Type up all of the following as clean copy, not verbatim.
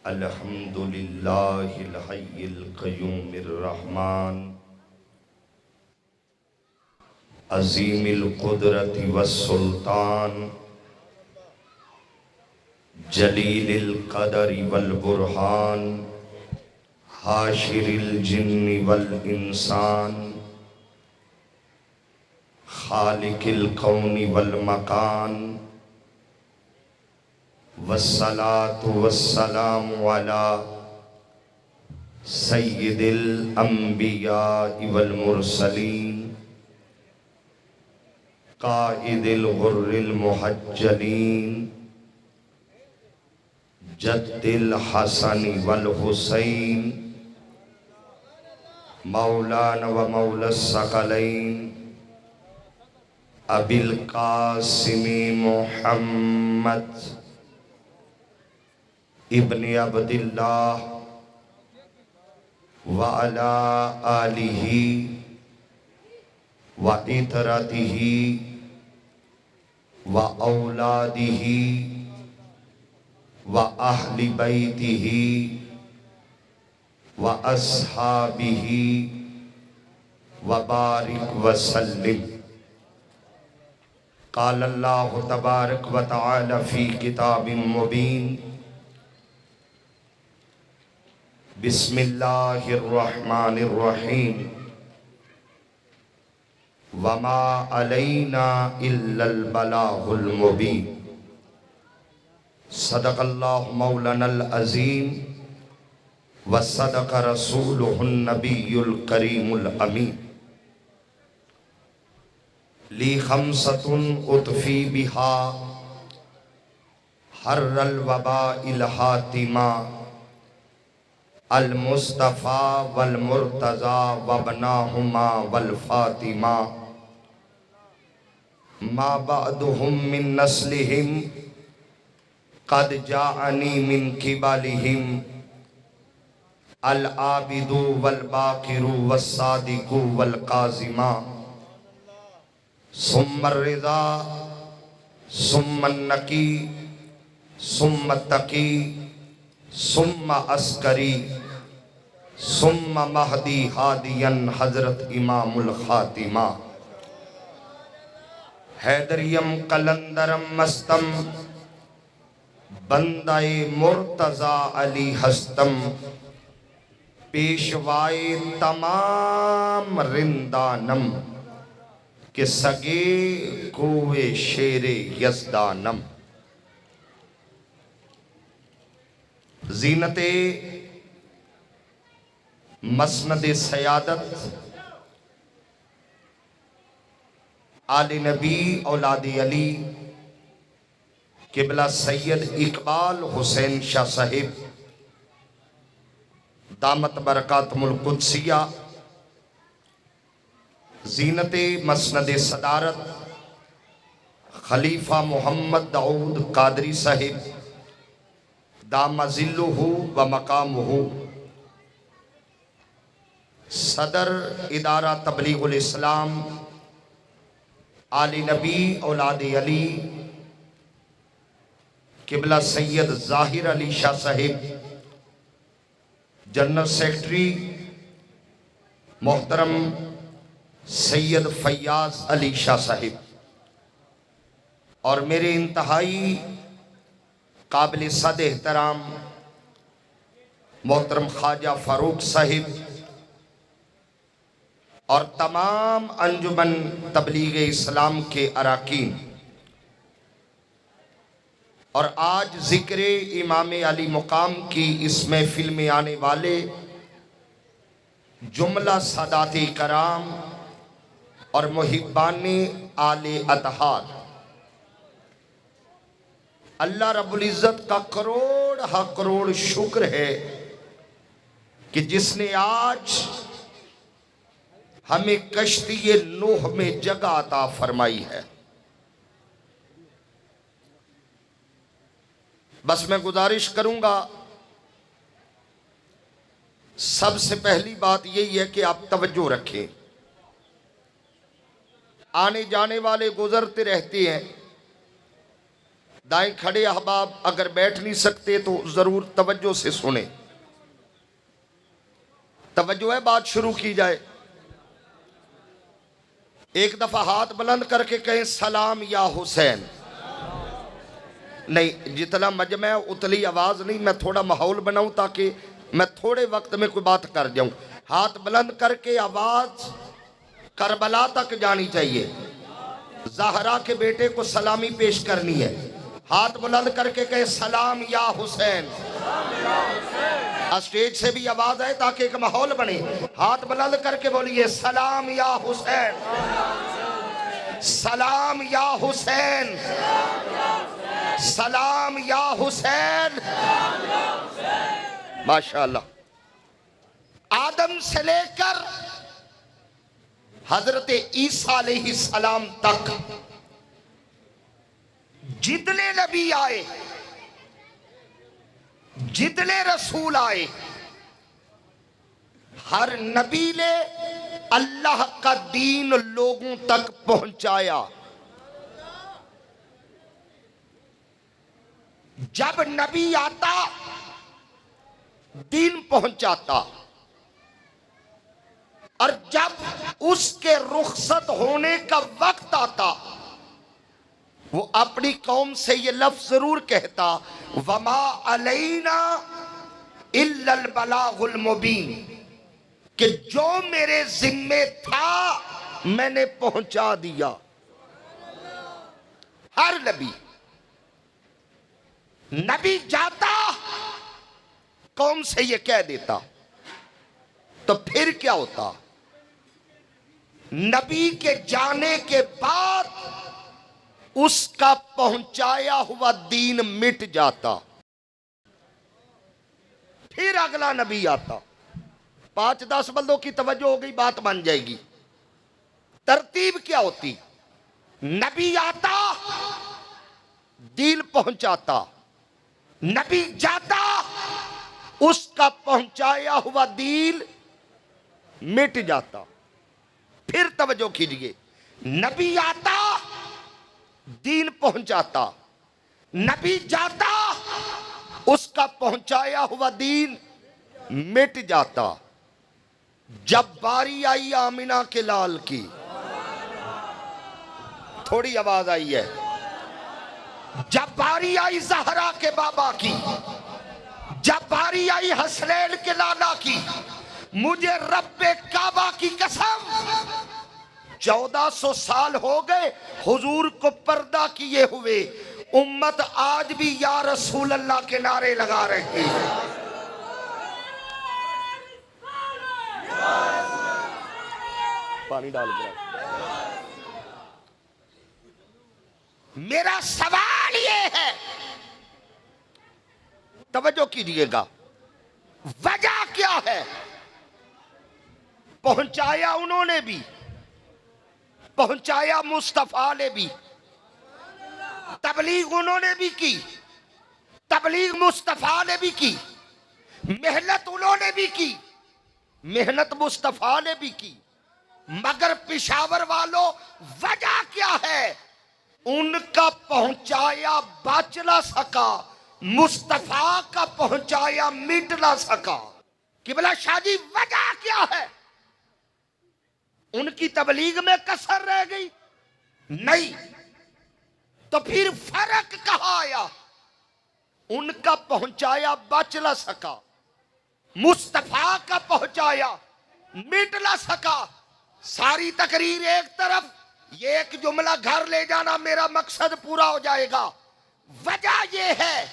अल्हम्दुलिल्लाहिल हय्यिल क़य्यूमिर रहमान अज़ीमिल क़ुदरति वस्सुल्तान जलीलिल क़दरि वल बुरहान हाशिरिल जिन्नि वल इंसान खालिकिल कौनि वल मकान वस्सलातु वस्सलामु अला सय्यिदिल अंबिया वल मुरसलीन काइदिल गुर्रिल मुहज्जलीन जद्दिल हसन वल हुसैन मौलाना व मौला सकलैन अबिल कासिमी मुहम्मद इब्न अब्दिल्लाह व अला आलिही व इतरतिही व औलादिही व अहली बैतिही व अस्हाबिही व बारिक व सल्लिम। क़ाल अल्लाहु तबारक व तआला फ़ी किताबिम मुबीन बिस्मिल्लाहिर रहमानिर रहीम वमा अलैना इल्लल बलागुल मुबीन। सदक़ल्लाहु मौलानल अज़ीम व सदक़ रसूलुहुन नबियुल करीमुल अमीन। ली खमसतुन उतफ़ी बिहा हर्रल वबाइल हातिमा अल मुस्तफ़ा वल मुर्तज़ा वबनाहुमा वल फ़ातिमा मा बअदुहुम मिन नस्लिहिम क़द जाअनी मिन क़िबलिहिम अल आबिदु वल बाक़िरु वस्सादिक़ु वल क़ाज़िमा सुम्मर रिज़ा सुम्मन नकी सुम्म तकी सुम्म अस्करी सुम्म महदी हादियन हज़रत इमामुल ख़ातिमा हैदरियम कलंदरम मस्तम बंदाए मुर्तज़ा अली हस्तम पेशवाए तमाम रिंदानम के सगे कोए शेरे यज़दानम। ज़ीनते मसनद सयादत आले नबी औलादे अली किबला सैयद इकबाल हुसैन शाह साहिब दामत बरकातुल कुद्सिया ज़ीनते मसनद सदारत खलीफा मोहम्मद दाऊद कादरी साहिब दामज़िल्लुहु व मकामुहु सदर इदारा तबलीगुल इस्लाम आली नबी औलादे अली किबला सैयद ज़ाहिर अली शाह साहिब जनरल सेक्रेटरी मोहतरम सैयद फैयाज अली शाह साहिब और मेरे इंतहाई काबिल सद एहतराम मोहतरम ख्वाजा फारूक साहिब और तमाम अंजुमन तबलीग इस्लाम के अराकीन और आज ज़िक्र इमाम अली मुकाम की इस महफिल में आने वाले जुमला सादाते कराम और मुहिब्बाने आले अतहार, अल्लाह रब्बुल इज़्ज़त का करोड़ हा करोड़ शुक्र है कि जिसने आज हमें कश्ती नूह में जगह अता फरमाई है। बस मैं गुजारिश करूंगा, सबसे पहली बात यही है कि आप तवज्जो रखें। आने जाने वाले गुजरते रहते हैं, दाएं खड़े अहबाब अगर बैठ नहीं सकते तो जरूर तवज्जो से सुने। तवज्जो है, बात शुरू की जाए। एक दफा हाथ बुलंद करके कहें सलाम या हुसैन। नहीं, जितना मजमा है उतली आवाज नहीं, मैं थोड़ा माहौल बनाऊं ताकि मैं थोड़े वक्त में कोई बात कर जाऊं। हाथ बुलंद करके आवाज करबला तक जानी चाहिए। ज़हरा के बेटे को सलामी पेश करनी है। हाथ बुलंद करके कहे सलाम या हुसैन। स्टेज से भी आवाज आए ताकि एक माहौल बने। हाथ बुलंद करके बोलिए सलाम या हुसैन, सलाम या हुसैन, सलाम या हुसैन। माशाअल्लाह। आदम से लेकर हजरत ईसा अलैहिस्सलाम तक जितने नबी आए, जितने रसूल आए, हर नबी ने अल्लाह का दीन लोगों तक पहुंचाया। जब नबी आता दीन पहुंचाता, और जब उसके रुखसत होने का वक्त आता वो अपनी कौम से ये लफ्ज जरूर कहता, वमा अलैना इल्लल बलागुल मुबीन, कि जो मेरे जिम्मे था मैंने पहुंचा दिया। हर नबी जाता कौम से ये कह देता, तो फिर क्या होता? नबी के जाने के बाद उसका पहुंचाया हुआ दीन मिट जाता, फिर अगला नबी आता। 5-10 बंदों की तवज्जो हो गई, बात बन जाएगी। तरतीब क्या होती? नबी आता, दीन पहुंचाता, नबी जाता, उसका पहुंचाया हुआ दीन मिट जाता। फिर तवज्जो कीजिए, नबी आता, दीन पहुंचाता, नबी जाता, उसका पहुंचाया हुआ दीन मिट जाता। जब बारी आई आमिना के लाल की, थोड़ी आवाज आई है, जब बारी आई ज़हरा के बाबा की, जब बारी आई हसनैन के लाला की, मुझे रब्बे काबा की कसम 1400 साल हो गए हुजूर को पर्दा किए हुए, उम्मत आज भी या रसूल अल्लाह के नारे लगा रही है। पानी डाल दो। मेरा सवाल ये है, तवज्जो कीजिएगा, वजह क्या है? पहुंचाया उन्होंने भी, पहुंचाया मुस्तफा ने भी, तबलीग उन्होंने भी की, तबलीग मुस्तफा ने भी की, मेहनत उन्होंने भी की, मेहनत मुस्तफा ने भी की, मगर पेशावर वालों वजह क्या है? उनका पहुंचाया बच ना सका, मुस्तफा का पहुंचाया मिट ना सका। कि बोला शादी वजह क्या है? उनकी तबलीग में कसर रह गई? नहीं, तो फिर फर्क कहां आया? उनका पहुंचाया बच ना सका, मुस्तफा का पहुंचाया मिट ना सका। सारी तकरीर एक तरफ, ये एक जुमला घर ले जाना, मेरा मकसद पूरा हो जाएगा। वजह यह है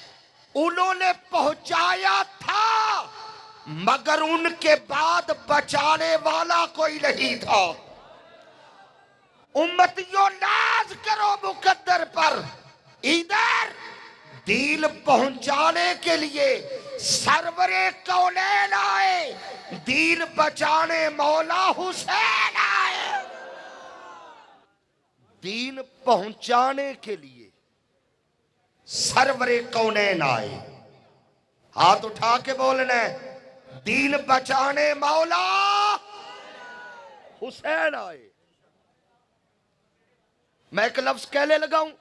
उन्होंने पहुंचाया था, मगर उनके बाद बचाने वाला कोई नहीं था। उम्मतियों नाज करो मुकद्दर पर, इधर दीन पहुंचाने के लिए सरवरे कौनैन आए, दीन बचाने मौला हुसैन आए। दीन पहुंचाने के लिए सरवरे कौनैन आए। हाथ उठा के बोलना, दीन बचाने मौला हुसैन आए। मैं एक लफ्ज कहने लगाऊं,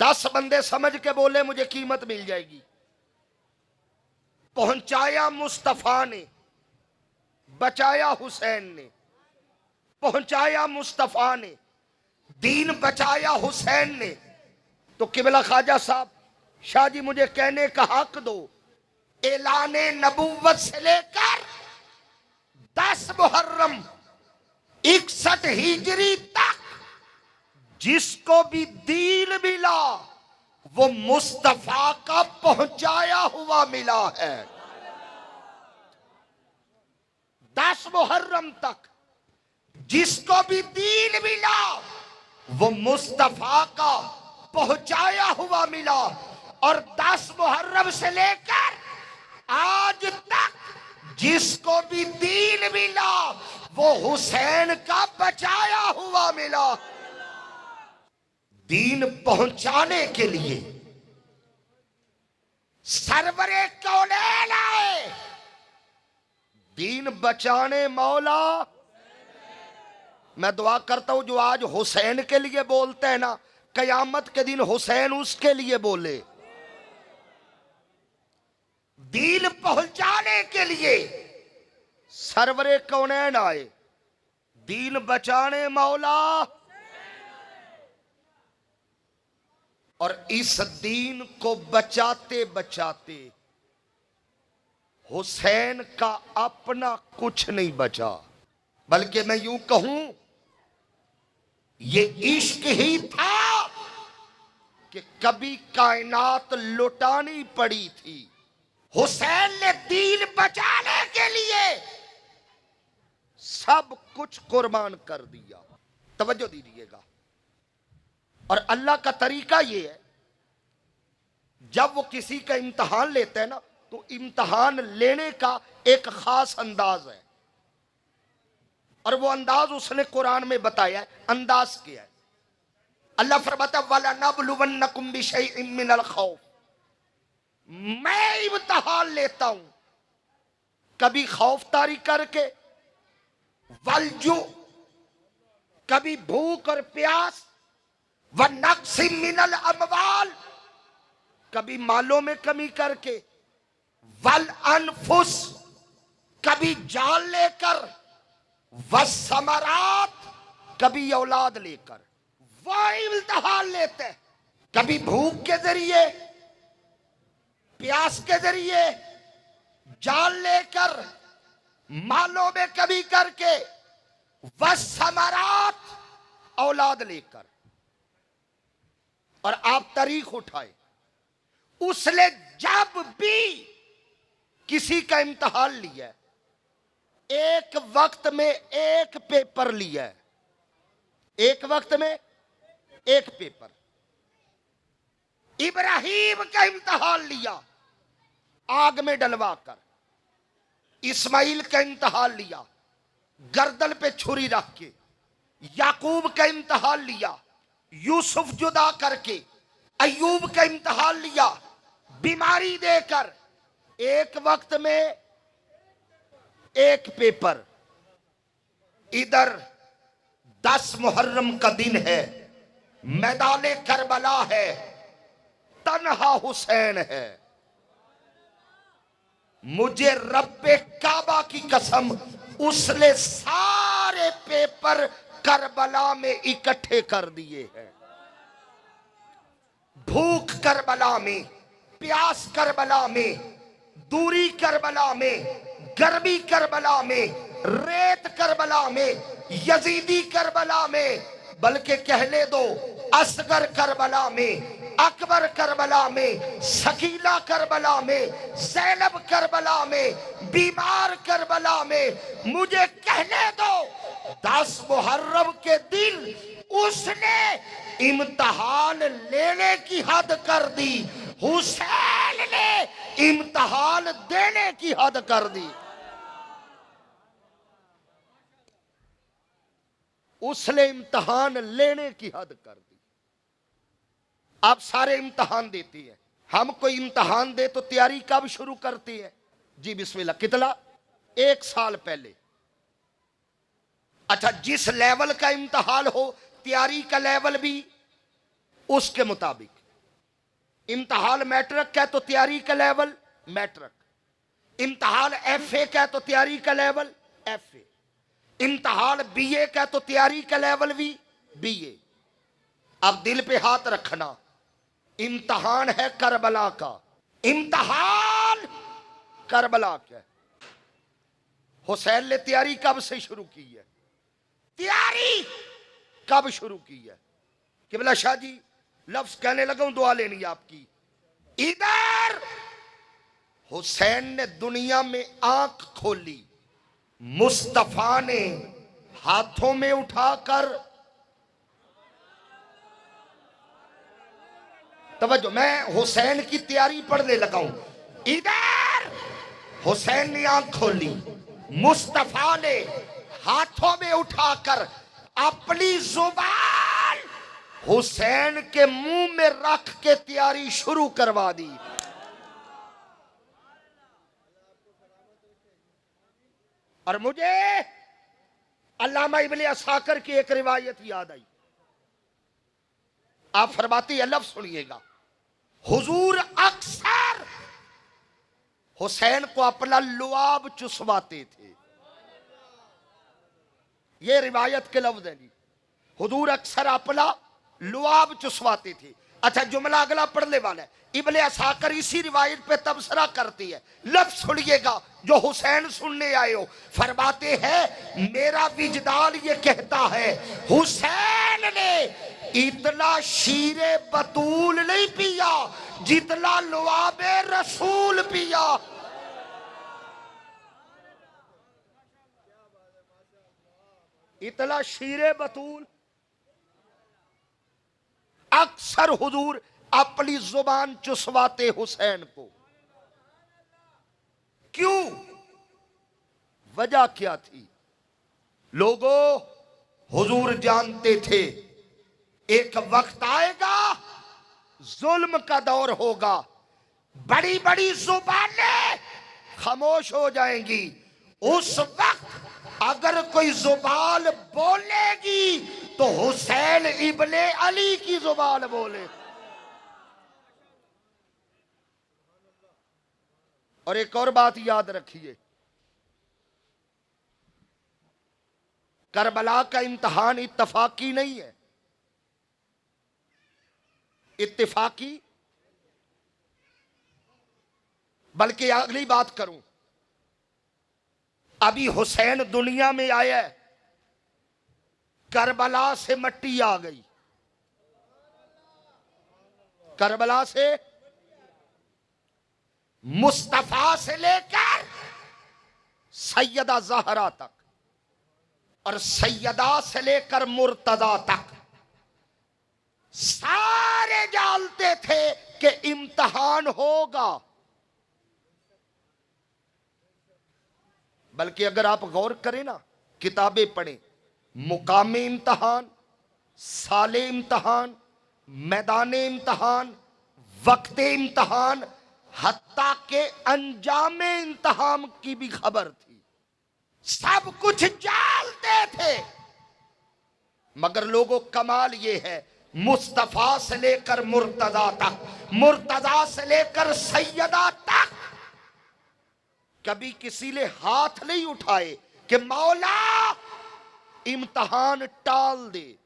10 बंदे समझ के बोले मुझे कीमत मिल जाएगी। पहुंचाया मुस्तफा ने, बचाया हुसैन ने। पहुंचाया मुस्तफा ने, दीन बचाया हुसैन ने। तो किबला ख्वाजा साहब, शाह जी मुझे कहने का हक दो, ऐलाने नबूवत से लेकर 10 मुहर्रम 61 हिजरी तक जिसको भी दीन मिला वो मुस्तफा का पहुंचाया हुआ मिला है। 10 मुहर्रम तक जिसको भी दीन मिला वो मुस्तफा का पहुंचाया हुआ मिला। और 10 मुहर्रम से लेकर आज तक जिसको भी दीन मिला वो हुसैन का बचाया हुआ मिला। दीन पहुंचाने के लिए सरवरे कौनैन आए, दीन बचाने मौला। मैं दुआ करता हूं जो आज हुसैन के लिए बोलते हैं ना, कयामत के दिन हुसैन उसके लिए बोले। दीन पहुंचाने के लिए सरवरे कौनैन आए, दीन बचाने मौला। और इस दीन को बचाते बचाते हुसैन का अपना कुछ नहीं बचा, बल्कि मैं यूं कहूं ये इश्क ही था कि कभी कायनात लुटानी पड़ी थी। हुसैन ने दीन बचाने के लिए सब कुछ कुर्बान कर दिया। तवज्जो दीजिएगा। और अल्लाह का तरीका ये है, जब वो किसी का इम्तिहान लेते हैं ना, तो इम्तिहान लेने का एक खास अंदाज है। और वो अंदाज उसने कुरान में बताया है। अंदाज क्या है? अल्लाह फरमाता वाला नबलुवन्नकुम बिशैइन मिनल खौफ, मैं इम्तिहान लेता हूं कभी खौफ तारी करके, वलजू कभी भूख और प्यास, व नक्सिम मिनल अमवाल कभी मालों में कमी करके, वल अनफुस कभी जान लेकर, वसमरात कभी औलाद लेकर। वो इम्तिहान लेते हैं कभी भूख के जरिए, प्यास के जरिए, जान लेकर, मालों में कमी करके, वसमरात औलाद लेकर। और आप तारीख उठाए, उसने जब भी किसी का इम्तिहान लिया, एक वक्त में एक पेपर लिया है, एक वक्त में एक पेपर। इब्राहिम का इम्तिहान लिया आग में डलवाकर, इस्माइल का इम्तिहान लिया गर्दन पे छुरी रख के, याकूब का इम्तिहान लिया यूसुफ जुदा करके, अय्यूब का इम्तिहान लिया बीमारी देकर। एक वक्त में एक पेपर। इधर 10 मुहर्रम का दिन है, मैदाने करबला है, तन्हा हुसैन है। मुझे रब्बे काबा की कसम, उसने सारे पेपर करबला में इकट्ठे कर दिए हैं। भूख करबला में, प्यास करबला में, दूरी करबला में, गर्मी करबला में, रेत करबला में, यजीदी करबला में, बल्कि कहने दो असगर करबला में, अकबर करबला में, शकीला करबला में, ज़ैनब करबला में, बीमार करबला में। मुझे कहने दो 10 मुहर्रम के दिन उसने इम्तिहान लेने की हद कर दी, हुसैन ने इम्तिहान देने की हद कर दी। उसने इम्तिहान लेने की हद कर दी। आप सारे इम्तिहान देती है, हम कोई इम्तिहान दे तो तैयारी कब शुरू करती है? जी बिस्मिल्लाह। कितना? 1 साल पहले। अच्छा, जिस लेवल का इम्तिहान हो तैयारी का लेवल भी उसके मुताबिक। इम्तिहान मैट्रिक का तो तैयारी का लेवल मैट्रिक, इम्तिहान FA का तो तैयारी का लेवल FA, इम्तिहान BA का तो तैयारी का लेवल भी BA। अब दिल पे हाथ रखना, इम्तिहान है करबला का, इम्तिहान करबला का। हुसैन ने तैयारी कब से शुरू की है? तैयारी कब शुरू की है? किबला शाह जी लफ्ज कहने लगा, दुआ लेनी आपकी। इधर हुसैन ने दुनिया में आंख खोली, मुस्तफा ने हाथों में उठाकर, तवज्जो, मैं हुसैन की तैयारी पढ़ने लगा हूं। इधर हुसैन ने आंख खोली, मुस्तफा ने हाथों में उठाकर अपनी जुबान हुसैन के मुंह में रख के तैयारी शुरू करवा दी। और मुझे अल्लामा इब्ने असाकिर की एक रिवायत याद आई। आप फरमाती है, लफ्ज सुनिएगा, हुजूर अक्सर हुसैन को अपना लुआब चुसवाते थे। ये रिवायत के लफ्ज हैं जी, हुजूर अक्सर अपना लुआब चुसवाते थे। अच्छा, जुमला अगला पढ़ने वाला है। इब्ने असाकिर इसी रिवायत पे तबसरा करती है। लफ्ज सुनिएगा जो हुसैन सुनने आए हो। फरमाते हैं, मेरा विजदान ये कहता है हुसैन ने इतना शीरे बतूल नहीं पिया जितना लुआबे रसूल पिया। इतना शीरे बतूल अक्सर हुजूर अपनी जुबान चुसवाते हुसैन को। क्यों? वजह क्या थी? लोगों, हुजूर जानते थे एक वक्त आएगा जुल्म का दौर होगा, बड़ी बड़ी जुबानें खामोश हो जाएंगी। उस वक्त अगर कोई जुबान बोलेगी तो हुसैन इब्ने अली की जुबान बोले। और एक और बात याद रखिए, करबला का इम्तिहान इत्तफाकी नहीं है, इत्तिफाकी, बल्कि अगली बात करूं, अभी हुसैन दुनिया में आया है, करबला से मट्टी आ गई, करबला से, मुस्तफा से लेकर सैयदा ज़हरा तक और सैयदा से लेकर मुर्तजा तक सारे जानते थे कि इम्तिहान होगा। बल्कि अगर आप गौर करें ना, किताबें पढ़ें, मुकामे इम्तिहान, साले इम्तिहान, मैदाने इम्तिहान, वक्ते इम्तिहान, हत्ता के अंजामे इम्तिहान की भी खबर थी। सब कुछ जानते थे। मगर लोगों, कमाल ये है, मुस्तफा से लेकर मुर्तजा तक, मुर्तजा से लेकर सैयदा तक कभी किसी ने हाथ नहीं उठाए कि मौला इम्तिहान टाल दे।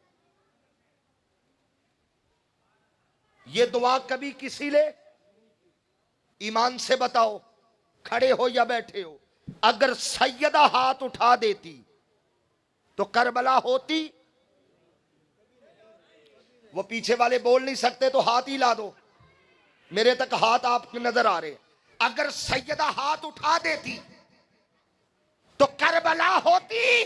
ये दुआ कभी किसी ने, ईमान से बताओ, खड़े हो या बैठे हो, अगर सैयदा हाथ उठा देती तो करबला होती? वो पीछे वाले बोल नहीं सकते तो हाथ ही ला दो, मेरे तक हाथ आपके नजर आ रहे। अगर सैयदा हाथ उठा देती तो करबला होती,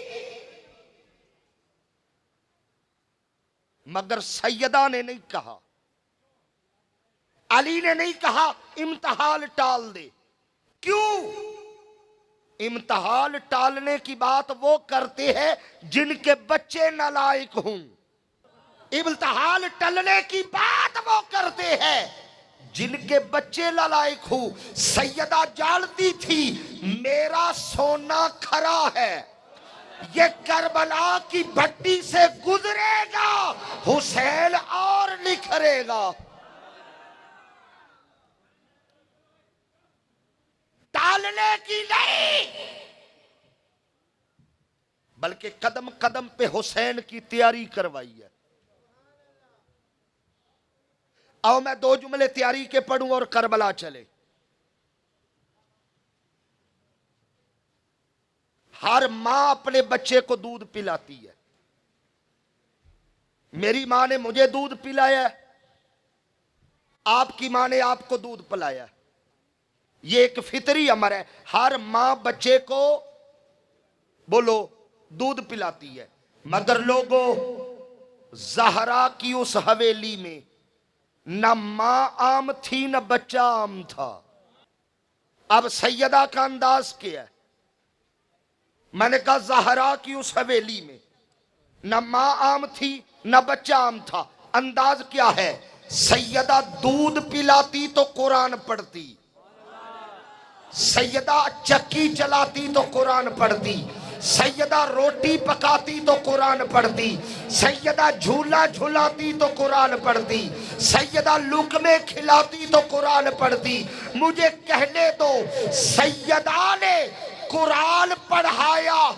मगर सैयदा ने नहीं कहा, अली ने नहीं कहा इम्तिहान टाल दे। क्यों? इम्तिहान टालने की बात वो करते हैं जिनके बच्चे नालायक हों। इम्तिहान टलने की बात वो करते हैं जिनके बच्चे नालायक हो। सैयदा जानती थी मेरा सोना खरा है, ये करबला की भट्टी से गुजरेगा, हुसैन और निखरेगा। बोलने की नहीं, बल्कि कदम कदम पे हुसैन की तैयारी करवाई है। आओ मैं 2 जुमले तैयारी के पढ़ूं और करबला चले। हर मां अपने बच्चे को दूध पिलाती है। मेरी मां ने मुझे दूध पिलाया, आपकी मां ने आपको दूध पिलाया। ये एक फितरी अमर है। हर मां बच्चे को बोलो दूध पिलाती है। मगर लोगों, जहरा की उस हवेली में न मां आम थी न बच्चा आम था। अब सैयदा का अंदाज क्या है? मैंने कहा जहरा की उस हवेली में न मां आम थी न बच्चा आम था। अंदाज क्या है? सैयदा दूध पिलाती तो कुरान पढ़ती, सैयदा चक्की चलाती तो कुरान पढ़ती, सैयदा रोटी पकाती तो कुरान पढ़ती, सैयदा झूला झुलाती तो कुरान पढ़ती, सैयदा लुकमे खिलाती तो कुरान पढ़ती। मुझे कहने दो, सैयदा ने कुरान पढ़ाया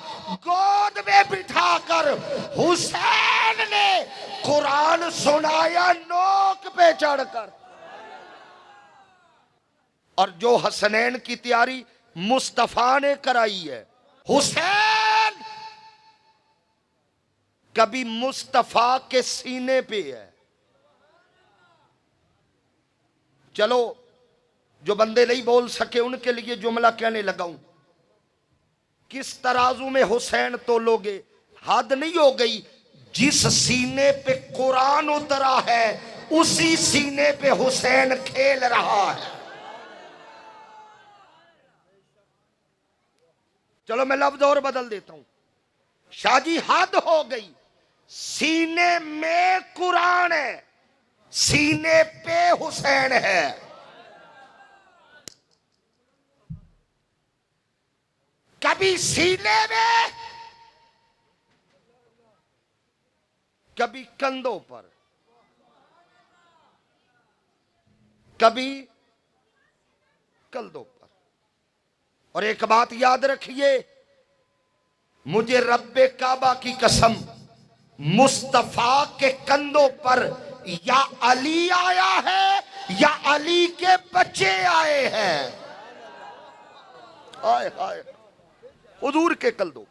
गोद में बिठाकर, हुसैन ने कुरान सुनाया नोक पे चढ़कर। और जो हसनैन की तैयारी मुस्तफा ने कराई है, हुसैन कभी मुस्तफा के सीने पे है। चलो जो बंदे नहीं बोल सके उनके लिए जुमला कहने लगाऊं। किस तराजू में हुसैन तोलोगे? हद नहीं हो गई? जिस सीने पे कुरान उतरा है उसी सीने पे हुसैन खेल रहा है। चलो मैं लफ्ज और बदल देता हूं। शाहजी हद हो गई, सीने में कुरान है, सीने पे हुसैन है। कभी सीने में, कभी कंधों पर, कभी कंधों पर। और एक बात याद रखिए, मुझे रब्बे काबा की कसम, मुस्तफा के कंधों पर या अली आया है या अली के बच्चे आए हैं। हाय हाय, हुजूर के कंधों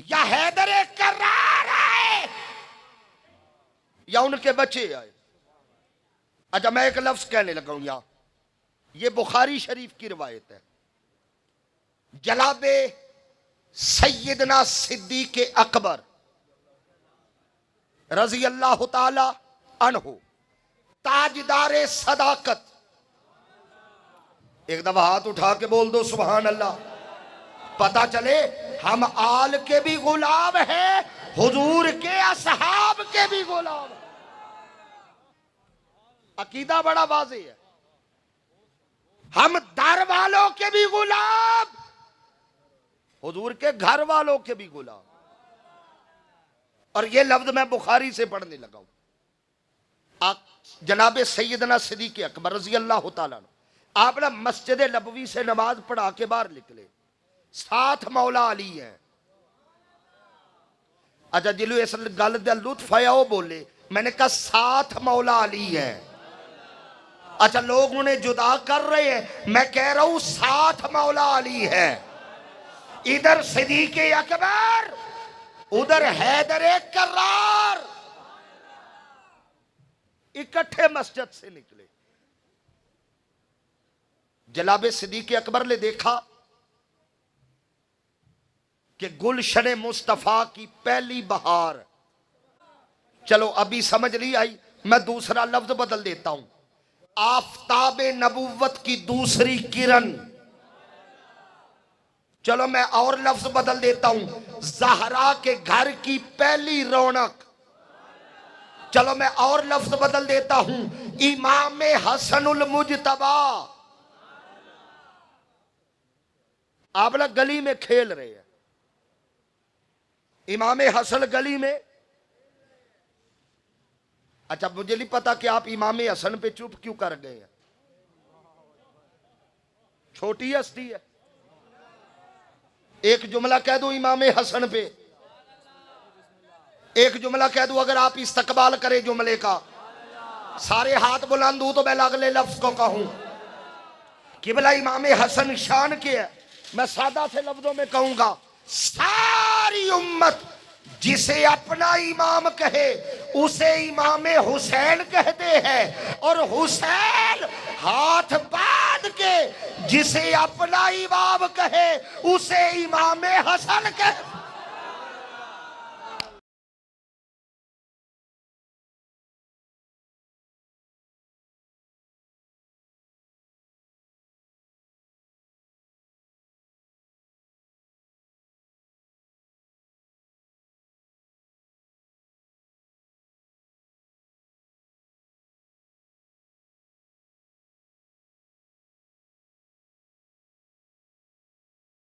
या हैदर करार आए या उनके बच्चे आए। अच्छा मैं एक लफ्ज कहने लगा हूं यहां, ये बुखारी शरीफ की रिवायत है। जनाबे सैयदना सिद्दीक अकबर रजी अल्लाह ताला अन्हु, ताजदारे सदाकत, एक दफा हाथ उठा के बोल दो सुभान अल्लाह, पता चले हम आल के भी गुलाम हैं, हुजूर के असहाब के भी गुलाम। अकीदा बड़ा वाज़ेह है, हम दर वालों के भी गुलाम, हुजूर के घर वालों के भी गुलाम। और ये लफ्ज मैं बुखारी से पढ़ने लगा हूं। जनाबे सैयदना सिद्दीक अकबर रजी अल्लाह ताला, आप ना मस्जिद नबवी से नमाज पढ़ा के बाहर निकले, साथ मौला अली है। अच्छा जिलू इस गल दा लुत्फ आया वो बोले, मैंने कहा साथ मौला अली है। अच्छा लोग उन्हें जुदा कर रहे हैं, मैं कह रहा हूं साथ मौला अली है। इधर सिद्दीक अकबर, उधर हैदर करार, इकट्ठे मस्जिद से निकले। जनाबे सिद्दीक अकबर ने देखा कि गुलशन मुस्तफा की पहली बहार। चलो अभी समझ नहीं आई, मैं दूसरा लफ्ज बदल देता हूं। आफताब नबुव्वत की दूसरी किरण। चलो मैं और लफ्ज बदल देता हूं, ज़हरा के घर की पहली रौनक। चलो मैं और लफ्ज बदल देता हूं, इमाम हसनुल मुजतबा। आप लोग गली में खेल रहे हैं, इमाम हसन गली में। अच्छा मुझे नहीं पता कि आप इमाम हसन पे चुप क्यों कर गए हैं। छोटी हस्ती है। एक जुमला कह दो इमाम हसन पे, एक जुमला कह दो, अगर आप इस्तकबाल करें जुमले का, सारे हाथ बुलंद हो तो मैं अगले लफ्ज को कहूं कि भला इमाम हसन शान के है। मैं सादा से लफ्जों में कहूंगा, सारी उम्मत जिसे अपना इमाम कहे उसे इमाम हुसैन कहते हैं, और हुसैन हाथ बांध के जिसे अपना इमाम कहे उसे इमाम हसन कहते।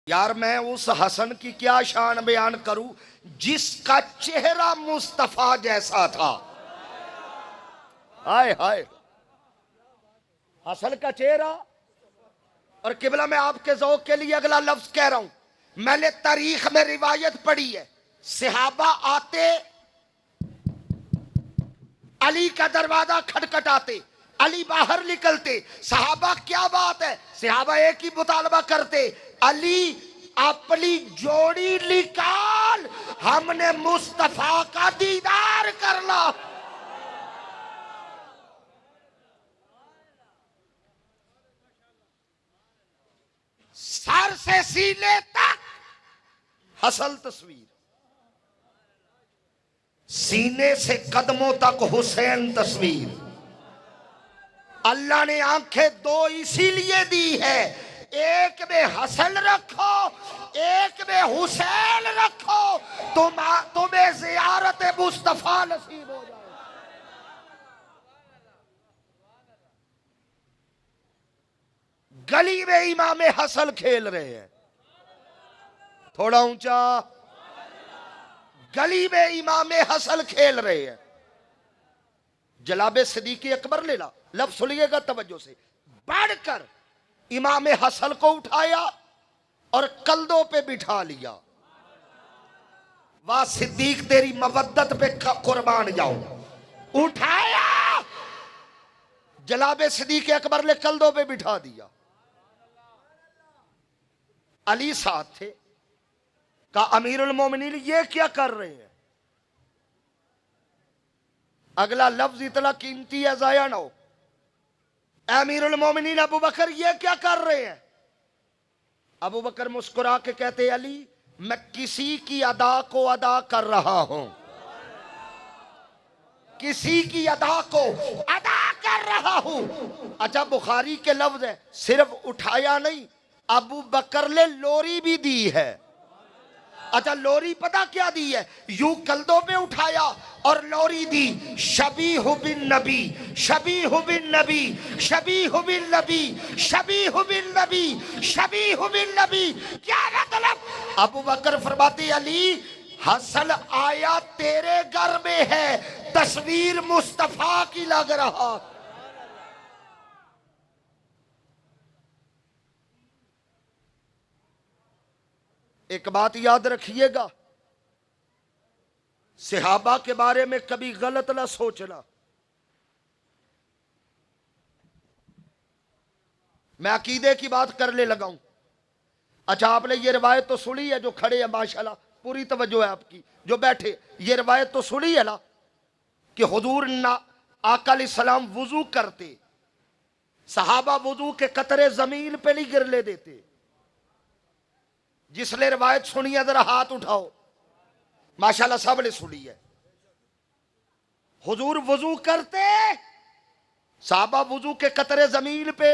यार मैं उस हसन की क्या शान बयान करूं जिसका चेहरा मुस्तफा जैसा था। हाय हाय, हसन का चेहरा। और किबला मैं आपके ज़ौक़ के लिए अगला लफ्ज कह रहा हूं। मैंने तारीख में रिवायत पढ़ी है, सहाबा आते, अली का दरवाजा खटखटाते, अली बाहर निकलते, सहाबा क्या बात है, सहाबा एक ही मुतालबा करते, अली अपनी जोड़ी निकाल, हमने मुस्तफा का दीदार करना। सर से सीने तक हसल तस्वीर, सीने से कदमों तक हुसैन तस्वीर। अल्लाह ने आंखें दो इसीलिए दी है, एक में हसन रखो, एक में हुसैन रखो, तुम्हें ज़ियारत मुस्तफा नसीब हो जाए। गली में इमाम हसन खेल रहे हैं, थोड़ा ऊंचा, गली में इमाम हसन खेल रहे हैं। जनाब सिद्दीक़ अकबर ने लफ्ज़ सुनिएगा तवज्जो से, बढ़कर इमाम हसन को उठाया और कंधों पे बिठा लिया। वाह सिद्दीक तेरी मवद्दत पे कुर्बान जाऊं। उठाया, जनाब सिद्दीक अकबर ने कंधों पे बिठा दिया। अली साथ थे, कहा अमीरुल मोमिनीन ये क्या कर रहे हैं। अगला लफ्ज इतना कीमती है, जाया ना हो। अमीरुल मोमिनीन अबू बकर ये क्या कर रहे हैं। अबू बकर मुस्कुरा के कहते, अली मैं किसी की अदा को अदा कर रहा हूं, किसी की अदा को अदा कर रहा हूं। अच्छा बुखारी के लफ्ज है, सिर्फ उठाया नहीं, अबू बकर ने लोरी भी दी है। अच्छा लोरी पता क्या दी है, यूं कंधों पे उठाया और लोरी दी, शबीहु बिन नबी, शबीहु बिन नबी, शबीहु बिन नबी, शबीहु बिन नबी, शबीहु बिन नबी। क्या मतलब। अबू बकर फरमाते, अली हसन आया तेरे घर में है, तस्वीर मुस्तफा की लग रहा। एक बात याद रखिएगा, सहाबा के बारे में कभी गलत ना सोचना। मैं अकीदे की बात करने लगा हूं। अच्छा आपने ये रिवायत तो सुनी है, जो खड़े हैं माशाल्लाह पूरी तवज्जो है आपकी, जो बैठे ये रिवायत तो सुनी है ना कि हुजूर ना आका अलैहिस्सलाम वुजू करते, सहाबा वुजू के कतरे जमीन पे नहीं गिरने देते। जिसने रिवायत सुनी है जरा हाथ उठाओ, माशाल्लाह सब ने सुनी है। हुजूर वुजू करते, साहबा वुजू के कतरे जमीन पे,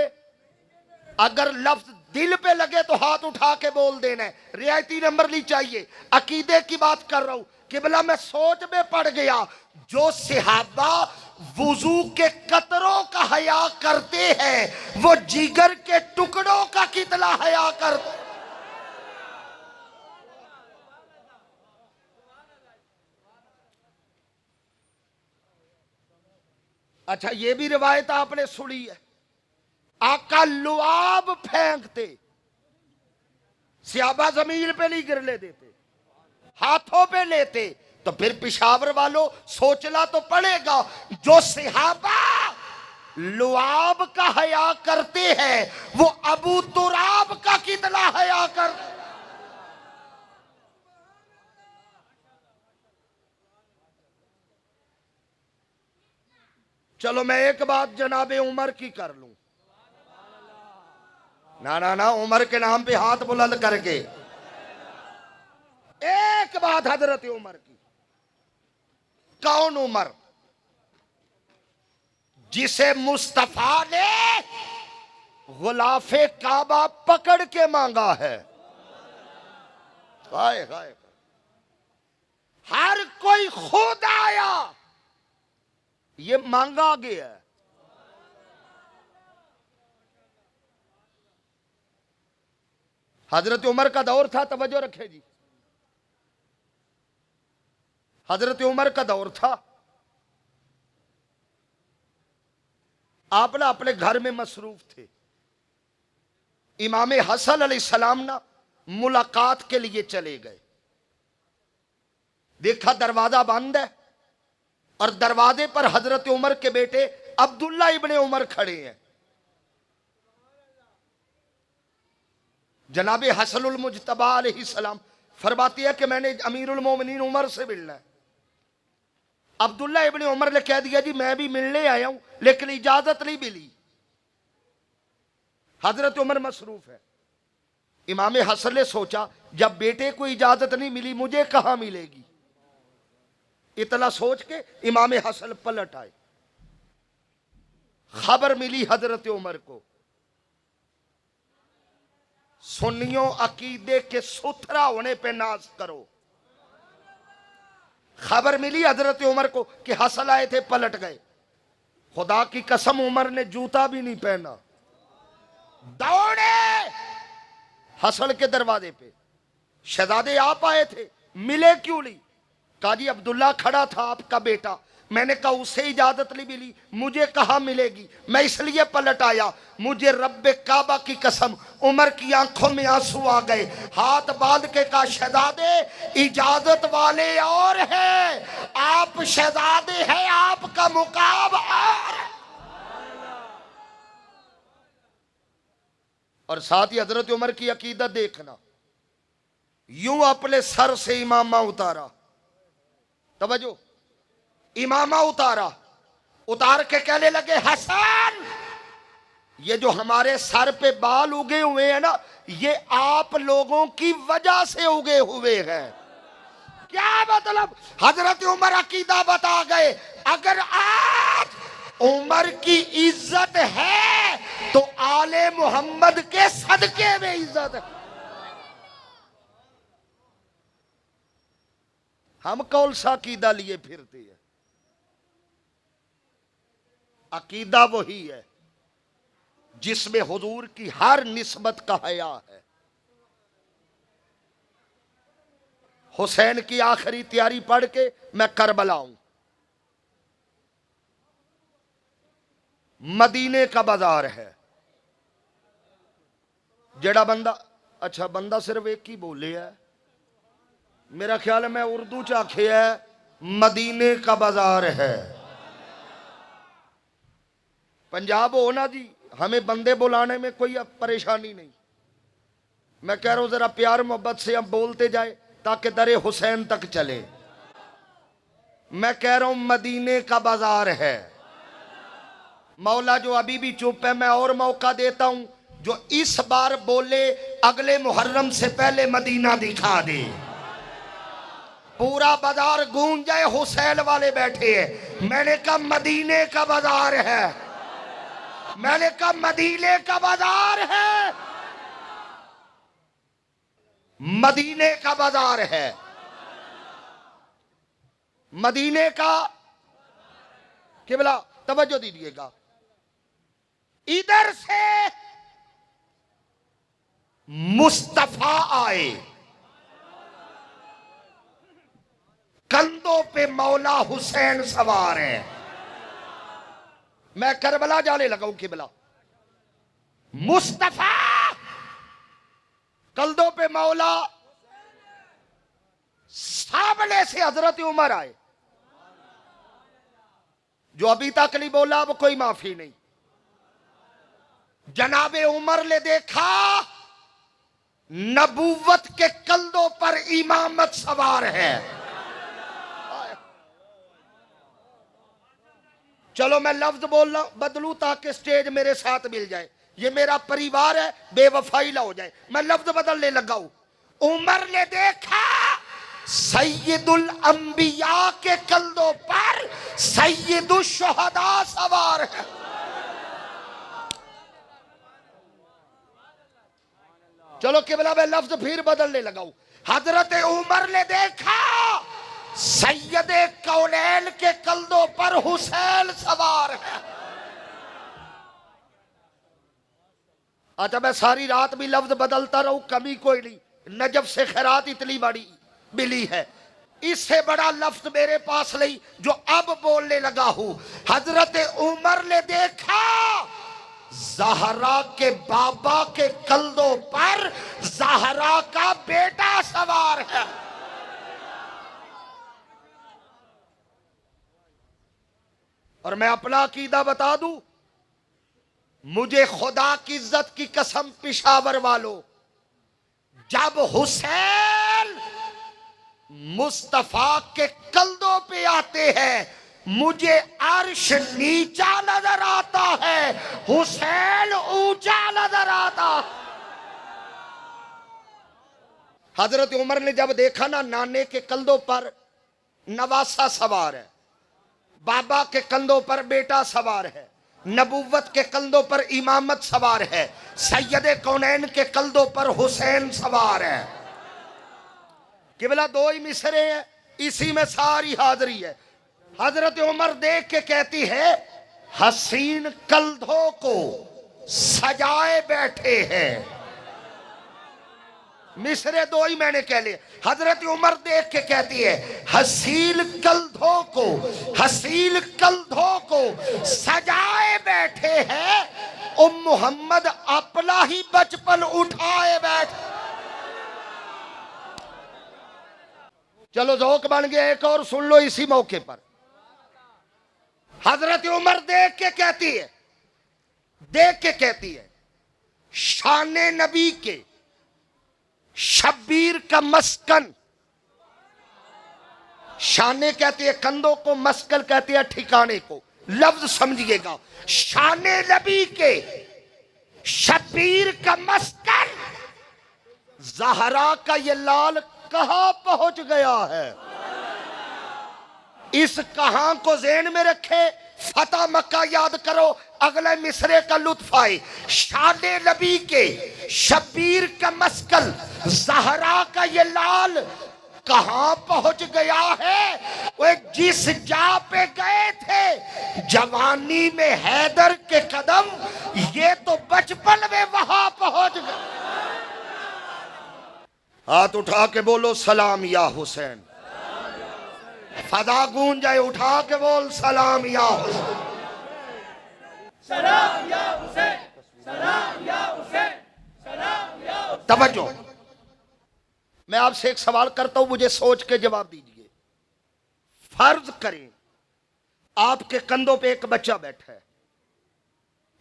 अगर लफ्ज दिल पे लगे तो हाथ उठा के बोल देना है, रियायती नंबर नहीं चाहिए। अकीदे की बात कर रहा हूं, किबला मैं सोच में पड़ गया, जो सहाबा वुजू के कतरों का हया करते हैं वो जिगर के टुकड़ों का कितना हया करते। अच्छा ये भी रिवायत आपने सुनी है आका लुआब फेंकते, सियाबा जमीन पे नहीं गिरने देते, हाथों पे लेते। तो फिर पिशावर वालों सोचना तो पड़ेगा, जो सिहाबा लुआब का हया करते हैं वो अबू तुराब का कितना हया कर। चलो मैं एक बात जनाबे उमर की कर लूं। ना ना ना, उमर के नाम पे हाथ बुलंद करके एक बात हजरत उमर की। कौन उमर? जिसे मुस्तफा ने गुलाफे काबा पकड़ के मांगा है। हाय हाय, हर कोई खुद आया, ये मांगा गया है। हजरत उमर का दौर था, तवज्जो रखे जी, हजरत उमर का दौर था। आप ना अपने घर में मसरूफ थे। इमाम हसन अलैहिस्सलाम ना मुलाकात के लिए चले गए। देखा दरवाजा बंद है और दरवाजे पर हजरत उमर के बेटे अब्दुल्ला इब्ने उमर खड़े हैं। जनाबे हसनुल मुज्तबा अलैहिस्सलाम फरमाती है कि मैंने अमीरुल मोमिनीन उमर से मिलना है। अब्दुल्ला इब्ने उमर ने कह दिया जी मैं भी मिलने आया हूं, लेकिन इजाजत नहीं मिली। हजरत उमर मसरूफ है। इमाम हसन ने सोचा जब बेटे को इजाजत नहीं मिली मुझे कहां मिलेगी। इतना सोच के इमाम हसन पलट आए। खबर मिली हजरत उमर को, सुन्नियों अकीदे के सुथरा होने पे नाज करो। खबर मिली हजरत उमर को कि हसन आए थे, पलट गए। खुदा की कसम उमर ने जूता भी नहीं पहना, दौड़े हसन के दरवाजे पे। शहजादे आप आए थे, मिले क्यों नहीं? कहा जी अब्दुल्ला खड़ा था आपका बेटा, मैंने कहा उसे इजाजत नहीं मिली, मुझे कहां मिलेगी, मैं इसलिए पलट आया। मुझे रब्बे काबा की कसम, उमर की आंखों में आंसू आ गए। हाथ बांध के कहा शहजादे इजाजत वाले और हैं, आप शहजादे हैं, आपका मुकाम और साथ ही हजरत उमर की अकीदत देखना। यूं अपने सर से इमामा उतारा, तवज्जो, इमामा उतारा, उतार के कहने लगे हसन ये जो हमारे सर पे बाल उगे हुए हैं ना, ये आप लोगों की वजह से उगे हुए हैं। क्या मतलब? हजरत उमर अकीदा बता गए, अगर आज उमर की इज्जत है तो आले मोहम्मद के सदके में इज्जत है। हम कौन सा अकीदा लिए फिरते हैं? अकीदा वही है जिसमें हुजूर की हर निस्बत का हया है। हुसैन की आखिरी तैयारी पढ़ के मैं करबला हूं। मदीने का बाजार है। जेड़ा बंदा, अच्छा बंदा सिर्फ एक ही बोले है, मेरा ख्याल है मैं उर्दू च आखे है मदीने का बाजार है। पंजाब हो ना जी, हमें बंदे बुलाने में कोई परेशानी नहीं। मैं कह रहा हूं जरा प्यार मोहब्बत से हम बोलते जाए ताकि दरे हुसैन तक चले। मैं कह रहा हूं मदीने का बाजार है। मौला जो अभी भी चुप है, मैं और मौका देता हूं, जो इस बार बोले अगले मुहर्रम से पहले मदीना दिखा दे। पूरा बाजार गूंज जाए, हुसैन वाले बैठे हैं। मैंने कहा मदीने का बाजार है, मैंने कहा मदीने का बाजार है, मदीने का बाजार है, मदीने का। किबला तवज्जो दीजिएगा, इधर से मुस्तफा आए, कंधों पे मौला हुसैन सवार है। मैं करबला जाने लगा हूं। किबला मुस्तफा कल्दों पे मौला, सामने से हजरत उमर आए। जो अभी तक नहीं बोला अब कोई माफी नहीं। जनाबे उमर ने देखा नबूवत के कल्दों पर इमामत सवार है। चलो मैं लफ्ज बोल रहा बदलू ताकि स्टेज मेरे साथ मिल जाए। ये मेरा परिवार है, बेवफाई ना हो जाए। मैं लफ्ज बदलने लगा हूं। उमर ने देखा सैयदुल अंबिया के कल्दों पर सैयदुल शुहदा सवार है। चलो किबला मैं लफ्ज फिर बदलने लगा हूं। हजरत उमर ने देखा सैयदे कौनैन के कल्दों पर हुसैन सवार है। अच्छा मैं सारी रात भी लफ्ज बदलता रहूं, कमी कोई नहीं। नजफ से खैरात इतनी बड़ी मिली है, इससे बड़ा लफ्ज मेरे पास नहीं जो अब बोलने लगा हूं। हजरत उमर ने देखा ज़हरा के बाबा के कल्दों पर ज़हरा का बेटा सवार है। और मैं अपना अकीदा बता दूं, मुझे खुदा की इज्जत की कसम पिशावर वालों, जब हुसैन मुस्तफा के कल्दों पे आते हैं मुझे अर्श नीचा नजर आता है, हुसैन ऊंचा नजर आता। हजरत उमर ने जब देखा ना नाने के कंधों पर नवासा सवार है, बाबा के कंधों पर बेटा सवार है, नबूवत के कंधों पर इमामत सवार है, सैयदे कौनैन के कंधों पर हुसैन सवार है। केवल दो ही मिसरे हैं, इसी में सारी हाजिरी है। हजरत उमर देख के कहती है हसीन कंधों को सजाए बैठे हैं। मिसरे दो ही मैंने कह लिए। हजरत उमर देख के कहती है हसीन कंधों को सजाए बैठे हैं, ओ मोहम्मद अपना ही बचपन उठाए बैठे। चलो ज़ौक बन गया, एक और सुन लो इसी मौके पर। हजरत उमर देख के कहती है शाने नबी के शब्बीर का मस्कन, शाने कहती है कंधों को, मस्कल कहती है ठिकाने को। लफ्ज समझिएगा, शाने नबी के शब्बीर का मस्कन, ज़हरा का ये लाल कहां पहुंच गया है। इस कहां को ज़हन में रखे, फतेह मक्का याद करो, अगले मिसरे का लुत्फ आए। शाने नबी के शब्बीर का मस्कल, ज़हरा का ये लाल कहां पहुंच गया है। वो जिस जा पे गए थे जवानी में हैदर के कदम, ये तो बचपन में वहां पहुंच गए। हाथ उठा के बोलो सलाम या हुसैन। फदा गूंज जाए, उठा के बोल सलाम या हुसैन, सलाम या हुसैन, सलाम या हुसैन, सलाम या हुसैन। तवज्जो, मैं आपसे एक सवाल करता हूं, मुझे सोच के जवाब दीजिए। फर्ज करें आपके कंधों पे एक बच्चा बैठा है,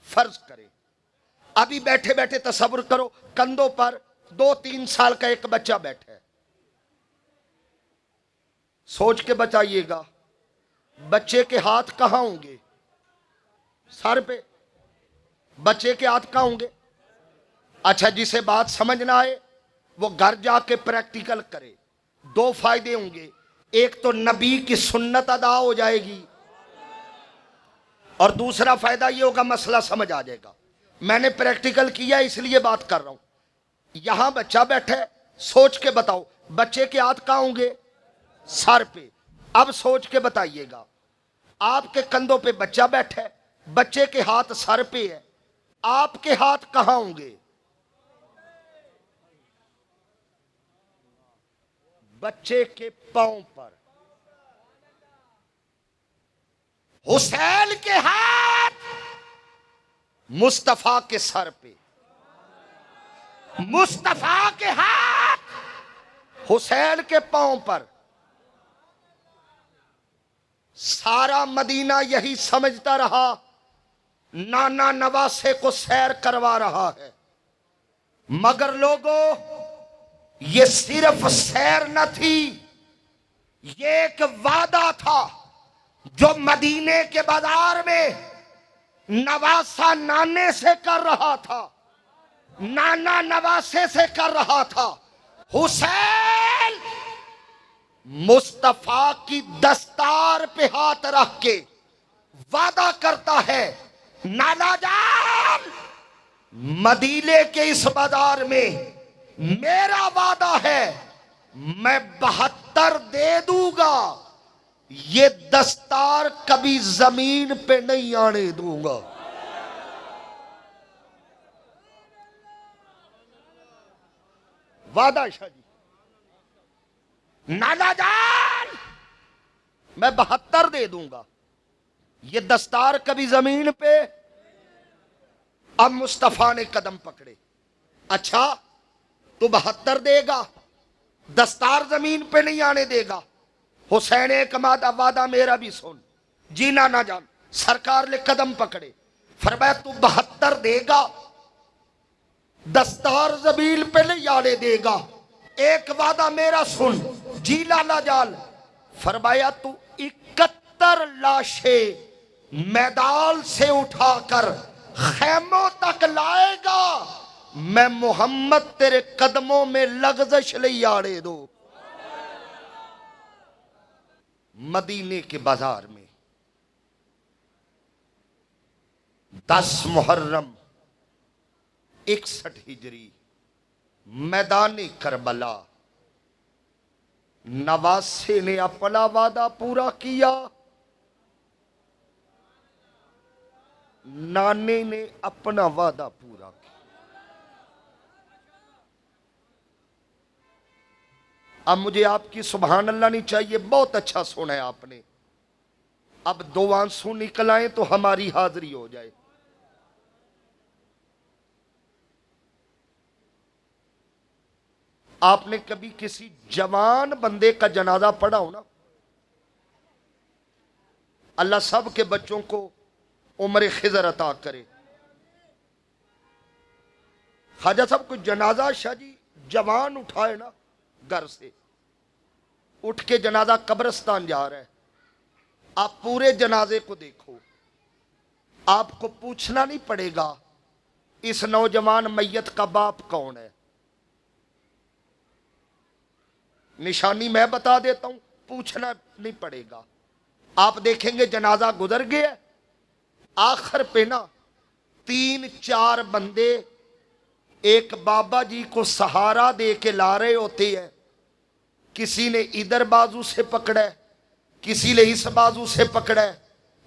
फर्ज करें अभी बैठे बैठे तसव्वुर करो कंधों पर 2-3 साल का एक बच्चा बैठा है। सोच के बताइएगा बच्चे के हाथ कहां होंगे? सर पे। बच्चे के हाथ कहां होंगे? अच्छा, जिसे बात समझ ना आए वो घर जाके प्रैक्टिकल करे। 2 फायदे होंगे, एक तो नबी की सुन्नत अदा हो जाएगी और दूसरा फायदा ये होगा मसला समझ आ जाएगा। मैंने प्रैक्टिकल किया इसलिए बात कर रहा हूं। यहां बच्चा बैठा है, सोच के बताओ बच्चे के हाथ कहां होंगे? सर पे। अब सोच के बताइएगा, आपके कंधों पे बच्चा बैठा है, बच्चे के हाथ सर पे है, आपके हाथ कहां होंगे? बच्चे के पांव पर। हुसैन के हाथ मुस्तफा के सर पे। मुस्तफा के हाथ हुसैन के पांव पर। सारा मदीना यही समझता रहा नाना नवासे को सैर करवा रहा है, मगर लोगों ये सिर्फ सैर न थी, ये एक वादा था जो मदीने के बाजार में नवासा नाने से कर रहा था, नाना नवासे से कर रहा था। हुसैन मुस्तफा की दस्तार पे हाथ रख के वादा करता है, नाना जान मदीने के इस बाजार में मेरा वादा है मैं 72 दे दूंगा, ये दस्तार कभी जमीन पे नहीं आने दूंगा। वादा शाह जी, नाना जान मैं 72 दे दूंगा, ये दस्तार कभी जमीन पे। अब मुस्तफा ने कदम पकड़े, अच्छा तू 72 देगा, दस्तार जमीन पे नहीं आने देगा। हुसैन एक वादा मेरा भी सुन, जीना ना जान। सरकार ने कदम पकड़े, फरमाया तू 72 देगा, दस्तार जमीन पे नहीं आने देगा। एक वादा मेरा सुन, जीना ना जान। फरमाया तू 71 लाशें मैदान से उठाकर खैमों तक लाएगा, मैं मोहम्मद तेरे कदमों में लग़ज़श ले आड़े दो। मदीने के बाजार में 10 मुहर्रम 61 हिजरी मैदान करबला नवासे ने अपना वादा पूरा किया, नाने ने अपना वादा पूरा किया। अब मुझे आपकी सुभान अल्लाह नहीं चाहिए, बहुत अच्छा सुना है आपने। अब 2 आंसू निकल आए तो हमारी हाजिरी हो जाए। आपने कभी किसी जवान बंदे का जनाजा पढ़ा हो ना? अल्लाह सब के बच्चों को उम्र खिजर अता करे। ख्वाजा साहब को जनाजा शाह जी जवान उठाए ना, घर से उठ के जनाजा कब्रिस्तान जा रहा है, आप पूरे जनाजे को देखो, आपको पूछना नहीं पड़ेगा इस नौजवान मैयत का बाप कौन है। निशानी मैं बता देता हूं, पूछना नहीं पड़ेगा। आप देखेंगे जनाजा गुजर गया, आखिर पे ना 3-4 बंदे एक बाबा जी को सहारा दे के ला रहे होते हैं। किसी ने इधर बाजू से पकड़ा है, किसी ने इस बाजू से पकड़ा है,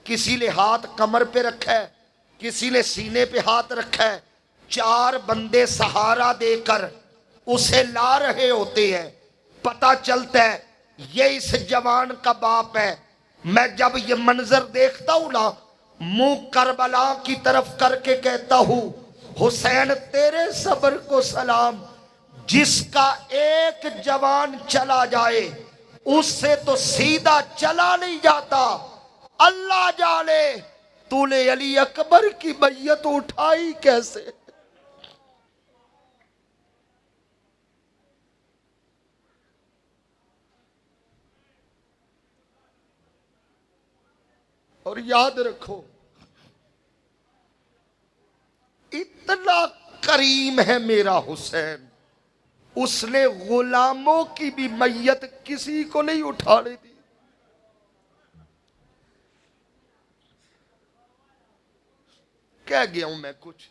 किसी ने हाथ कमर पे रखा है, किसी ने सीने पे हाथ रखा है। 4 बंदे सहारा देकर उसे ला रहे होते हैं। पता चलता है ये इस जवान का बाप है। मैं जब ये मंजर देखता हूं ना, मुंह करबला की तरफ करके कहता हूं, हुसैन तेरे सब्र को सलाम। जिसका एक जवान चला जाए उससे तो सीधा चला नहीं जाता। अल्लाह जाने तूने अली अकबर की मैयत उठाई कैसे। और याद रखो इतना करीम है मेरा हुसैन, उसने गुलामों की भी मैयत किसी को नहीं उठाने दी। कह गया हूं मैं कुछ,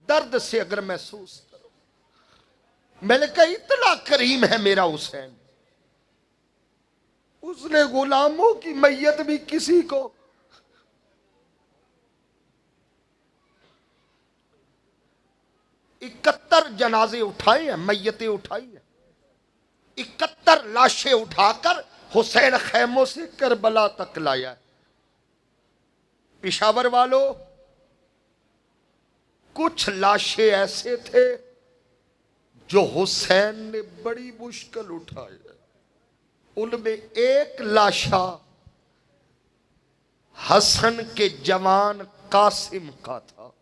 दर्द से अगर महसूस करो। मैंने कहा इतना करीम है मेरा हुसैन, उसने गुलामों की मैयत भी किसी को। इकहत्तर जनाजे उठाए हैं, मैयतें उठाई हैं, 71 लाशें उठाकर हुसैन खैमों से करबला तक लाया है। पिशावर वालों कुछ लाशें ऐसे थे जो हुसैन ने बड़ी मुश्किल उठाई। उनमें एक लाशा हसन के जवान कासिम का था।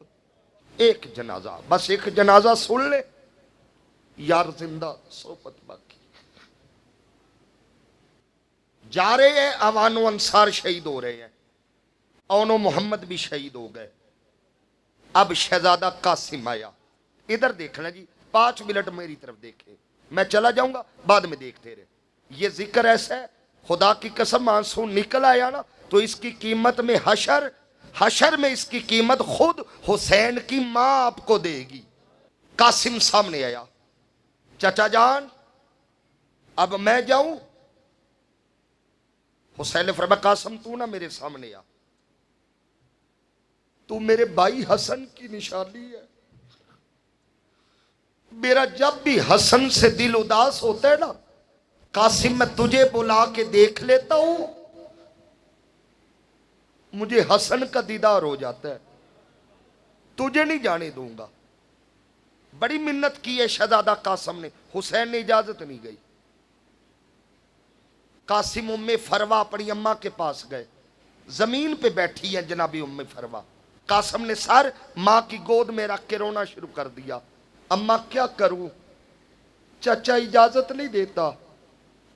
एक जनाजा, बस एक जनाजा सुन ले यार, जिंदा सोबत बाकी। जा रहे हैं, अवानो अंसार शहीद हो रहे हैं, औनो मोहम्मद भी शहीद हो गए। अब शहजादा कासिम आया। इधर देखना जी, 5 मिनट मेरी तरफ देखे, मैं चला जाऊंगा, बाद में देखते रहे। ये जिक्र ऐसा है, खुदा की कसम आंसू निकल आया ना तो इसकी कीमत में हशर में इसकी कीमत खुद हुसैन की मां आपको देगी। कासिम सामने आया, चाचा जान अब मैं जाऊं? हुसैन ने फरमाया कासिम तू ना मेरे सामने आ, तू मेरे भाई हसन की निशानी है। मेरा जब भी हसन से दिल उदास होता है ना कासिम, मैं तुझे बुला के देख लेता हूं, मुझे हसन का दीदार हो जाता है, तुझे नहीं जाने दूंगा। बड़ी मिन्नत की है शहजादा कासिम ने, हुसैन ने इजाजत नहीं गई। कासिम उम्मे फरवा अपनी अम्मा के पास गए, जमीन पे बैठी है जनाबी उम्मे फरवा। कासिम ने सर मां की गोद में रख के रोना शुरू कर दिया। अम्मा क्या करूं, चाचा इजाजत नहीं देता,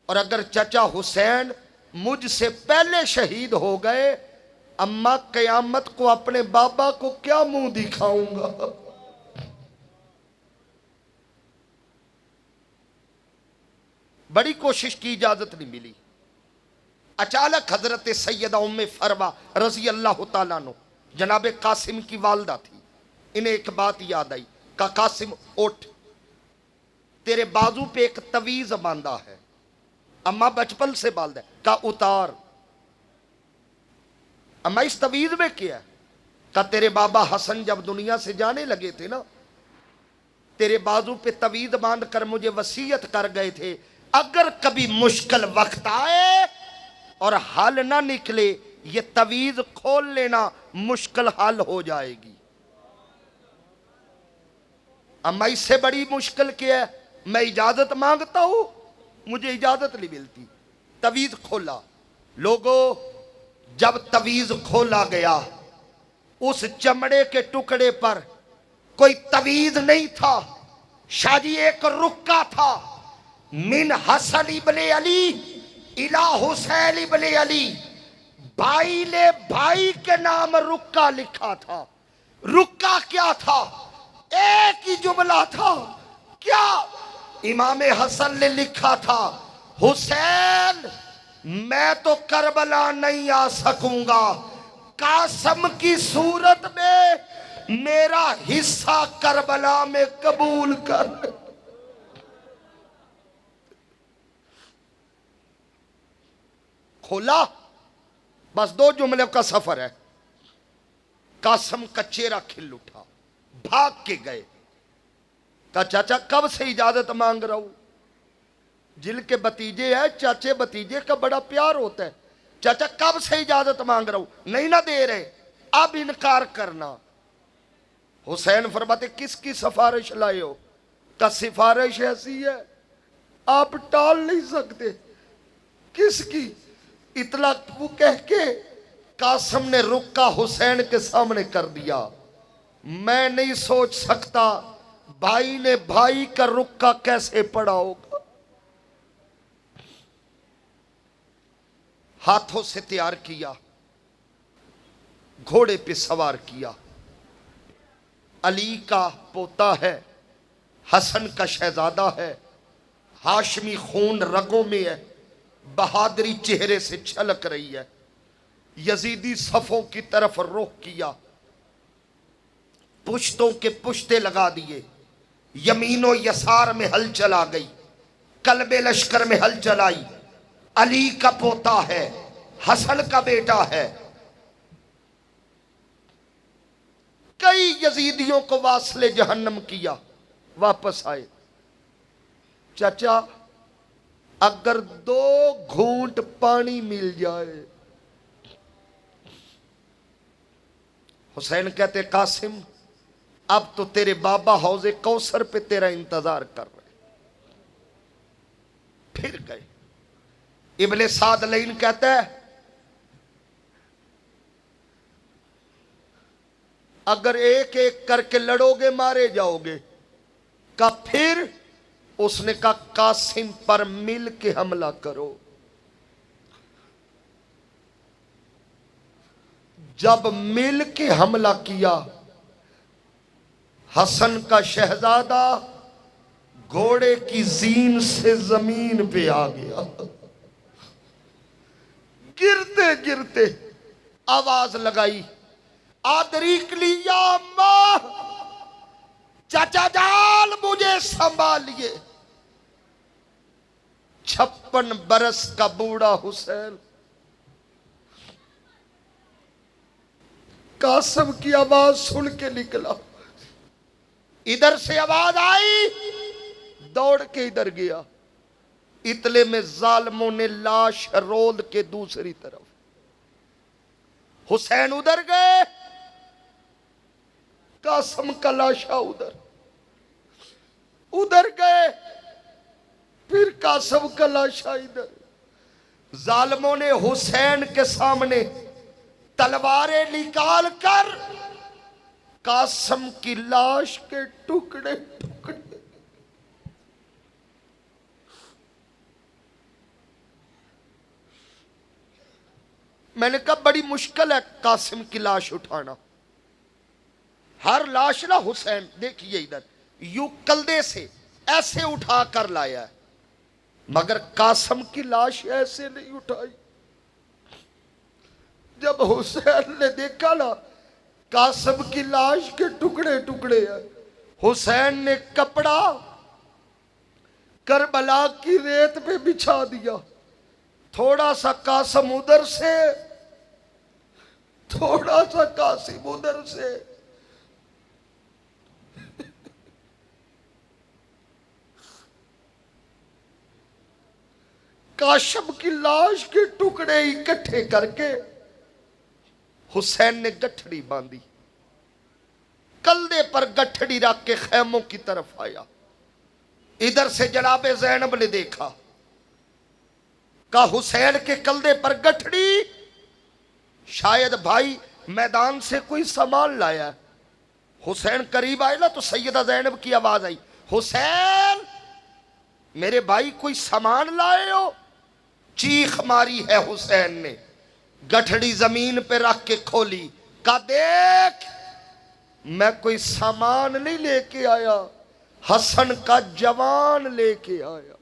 और अगर चाचा हुसैन मुझसे पहले शहीद हो गए, अम्मा कयामत को अपने बाबा को क्या मुंह दिखाऊंगा। बड़ी कोशिश की, इजाजत नहीं मिली। अचानक हजरत सैयदा उम्मे फरवा रजी अल्लाह तआला अन्हु जनाबे कासिम की वालदा थी, इन्हें एक बात याद आई। का कासिम उठ, तेरे बाजू पे एक तवीज बांधा है, अम्मा बचपन से बांधा है। का उतार। अम्मा इस तवीज में क्या है? का तेरे बाबा हसन जब दुनिया से जाने लगे थे ना, तेरे बाजू पे तवीज बांध कर मुझे वसीयत कर गए थे, अगर कभी मुश्किल वक्त आए और हल ना निकले, ये तवीज खोल लेना, मुश्किल हल हो जाएगी। अम्मा इससे बड़ी मुश्किल क्या है? मैं इजाजत मांगता हूं, मुझे इजाजत नहीं मिलती। तवीज खोला। लोगों, जब तवीज खोला गया, उस चमड़े के टुकड़े पर कोई तवीज नहीं था, शादी एक रुक्का था। मिन हसन इब्ने अली इला हुसैन इब्ने अली, भाई ने भाई के नाम रुक्का लिखा था। रुक्का क्या था? एक ही जुमला था। क्या? इमाम हसन ने लिखा था, हुसैन मैं तो करबला नहीं आ सकूंगा, कासिम की सूरत में मेरा हिस्सा करबला में कबूल कर। खोला, बस 2 जुमले का सफर है। कासिम का चेहरा खिल उठा, भाग के गए। कहा चाचा कब से इजाजत मांग रहा हूं, जिल के भतीजे है, चाचे भतीजे का बड़ा प्यार होता है। चाचा कब से इजाजत मांग रहा हूं, नहीं ना दे रहे, अब इनकार करना। हुसैन फरमाते किसकी सिफारिश लाए हो? का सिफारिश ऐसी है आप टाल नहीं सकते। किसकी? इतला कह के कासिम ने रुक्का हुसैन के सामने कर दिया। मैं नहीं सोच सकता भाई ने भाई का रुक्का कैसे पड़ा होगा। हाथों से तैयार किया, घोड़े पे सवार किया। अली का पोता है, हसन का शहजादा है, हाशमी खून रगों में है, बहादुरी चेहरे से छलक रही है। यजीदी सफों की तरफ रुख किया, पुश्तों के पुश्ते लगा दिए, यमीनो यसार में हल चला गई, कल्बे लश्कर में हल चलाई। अली का पोता है, हसन का बेटा है। कई यजीदियों को वासले जहन्नम किया, वापस आए। चाचा अगर 2 घूंट पानी मिल जाए। हुसैन कहते कासिम अब तो तेरे बाबा हौजे कौसर पे तेरा इंतजार कर रहे। फिर गए। इब्ने साद लईन कहता है अगर एक एक करके लड़ोगे मारे जाओगे। का फिर उसने कहा कासिम पर मिल के हमला करो। जब मिल के हमला किया, हसन का शहजादा घोड़े की जीन से जमीन पे आ गया। गिरते गिरते आवाज लगाई, आदरिक लिया मां, चाचा जाल मुझे संभालिए। 56 बरस का बूढ़ा हुसैन कासिम की आवाज सुन के निकला। इधर से आवाज आई, दौड़ के इधर गया। इतले में जालिमों ने लाश रोल के दूसरी तरफ। हुसैन उधर गए, कासिम का लाशा उधर। उधर गए, फिर कासिम का लाशा इधर। जालिमों ने हुसैन के सामने तलवारें निकाल कर कासिम की लाश के टुकड़े टुकड़े। मैंने कहा बड़ी मुश्किल है कासिम की लाश उठाना। हर लाश ना हुसैन देखिए इधर यू कल्दे से ऐसे उठा कर लाया है, मगर कासिम की लाश ऐसे नहीं उठाई। जब हुसैन ने देखा ना कासिम की लाश के टुकड़े टुकड़े हैं, हुसैन ने कपड़ा करबला की रेत पे बिछा दिया। थोड़ा सा कासिम उधर से, थोड़ा सा कासिम उधर से। कासिम की लाश के टुकड़े इकट्ठे करके हुसैन ने गठड़ी बांधी। कंधे पर गठड़ी रख के खैमों की तरफ आया। इधर से जनाबे ज़ैनब ने देखा, का हुसैन के कंधे पर गठड़ी, शायद भाई मैदान से कोई सामान लाया है। हुसैन करीब आए ना तो सैयदा ज़ैनब की आवाज आई, हुसैन मेरे भाई कोई सामान लाए हो। चीख मारी है हुसैन ने, गठड़ी जमीन पे रख के खोली। का देख मैं कोई सामान नहीं लेके आया, हसन का जवान लेके आया।